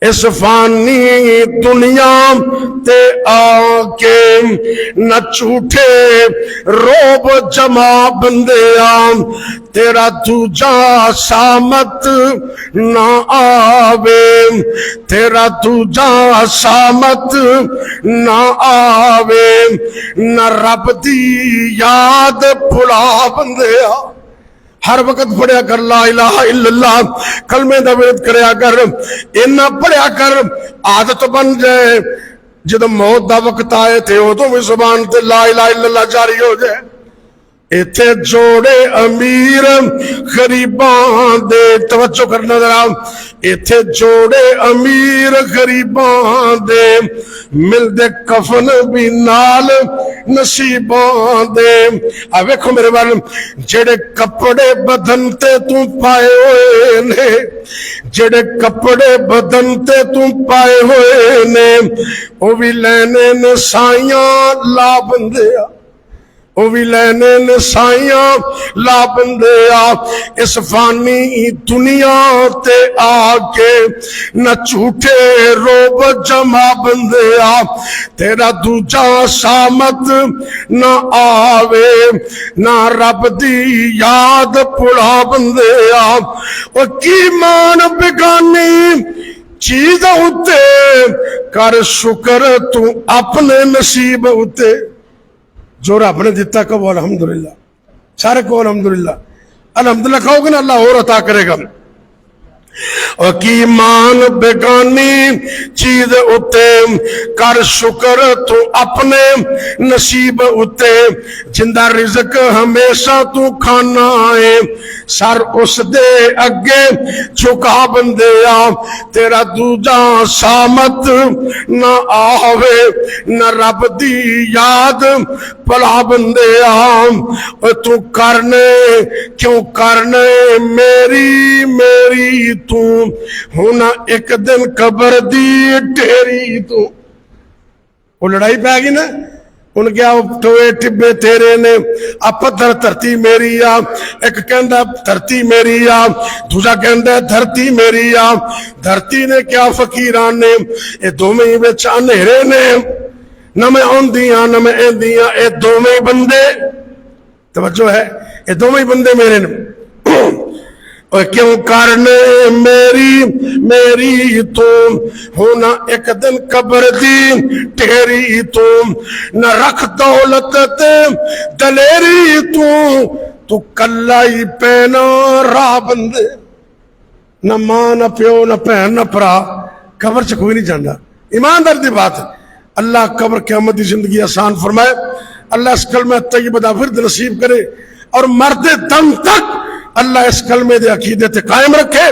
इस फानी दुनिया ते आके न झूठे रोब जमा बंदिया तेरा दूजा सामत ना आवे, तेरा दूजा सामत ना आवे, न रब दी याद भुला बंदिया। हर वक्त पढ़िया कर ला इलाहा इल्लल्लाह, कलमे दा विरद करया कर, इन्ना पढ़िया कर आदत बन जाए, जदों मौत दा वक्त आए थे उदों भी जुबान ते ला इलाहा इल्लल्लाह जारी हो जाए। इत्थे जोड़े अमीर गरीबां दे, तवज्जो करना जरा, इत्थे जोड़े अमीर गरीबां दे मिलदे कफन भी नाल नसीबां दे। आ वेखो मेरे वाल, जेड़े कपड़े बदन ते तू पाए होए ने, जेड़े कपड़े बदन ते तू पाए होए ने, ओ भी लैने ने साइयां ला बंदिया, वो भी लैने ने साइयां ला बंदिया। इस फानी दुनिया ते आके न झूठे रोब जमा बंदिया तेरा दूजा सामत न आवे, ना रब दी याद भुला बंदिया। ओ की मान बेगानी चीज उत्ते कर शुक्र तू अपने नसीब उत्ते। जो रब ने दिता कहो अल्हम्दुलिल्लाह, सारे को अल्हम्दुलिल्लाह। अल्हम्दुलिल्लाह कहोगे ना अल्लाह और अता करेगा। और की मान बेगानी चीज उत्ते कर शुक्र तू अपने नसीब उत्ते, जिंदा रिज़्क हमेशा तू खाना है, सर उस दे अगे झुका बंदिया तेरा दूजा सामत न आवे, न रब दी याद भला बंदिया। तू करने क्यों करने मेरी मेरी तू, होना एक दिन कबर दी ढेरी तू। वो लड़ाई पै गई ना, उनके टोए टिब्बे तेरे ने, आ पत्थर धरती मेरी आ, एक कहंदा धरती मेरी आ, दूजा कहंदा धरती मेरी आ। धरती ने क्या फकीरान ने, ये दोवें ही विच अंधेरे ने, न मैं आंदियां न मैं एंदियां, ये दोवें बंदे, तवज्जो है, ये दोवें ही बंदे मेरे ने। और क्यों करने मेरी मेरी तू, होना एक दिन कब्र दी ढेरी तू। न रख दौलत ते दलेरी तू, तू कल्ला ही पैना राह बंदे। न मां न प्यो न भैन न भरा, कब्र च कोई नहीं जाता। ईमानदार दी बात है। अल्लाह कब्र क़यामत की जिंदगी आसान फरमाए, अल्लाह इस कलमे तय्यब दा विरद नसीब करे, और मरदे दम तक अल्लाह इस कलमे दे अकीदे ते कायम रखे।